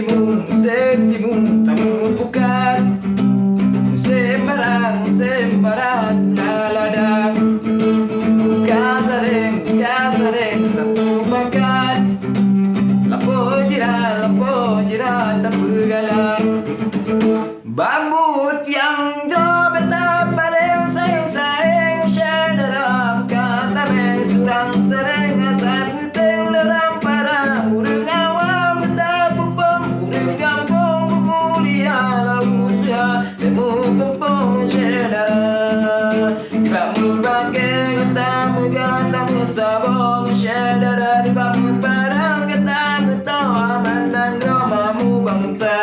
musim timun tak bukan musim barat lalada kasareng satu bakat lapo jira tak bergalang bambut yang jauh betapa sayang syadara kata surang sering asal putih dalam para urang awam betapa urang kampung mulia lalu usaha demo pempong syadara kamu pakai kata sabong syadara di bambu parang kata tahu mandang romamu bangsa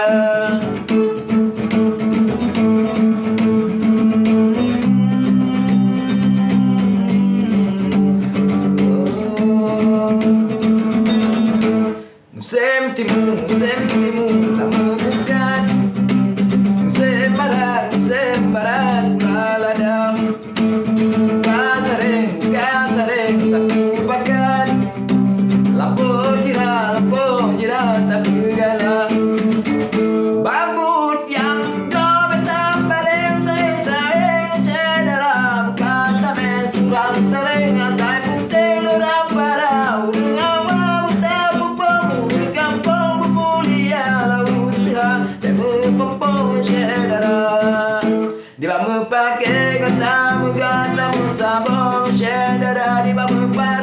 musim timun tamu bukan musim barat lalada kasareng satu pakan lapo jira tak bergalang bambut yang jauh betapa sayang syadara bukan tamai surang sering asal putih lurang para urang awam betapa urang kampung bermulia lalu usaha demo pempong syadara di bambu pakai kata sabong syadara di bambu pakai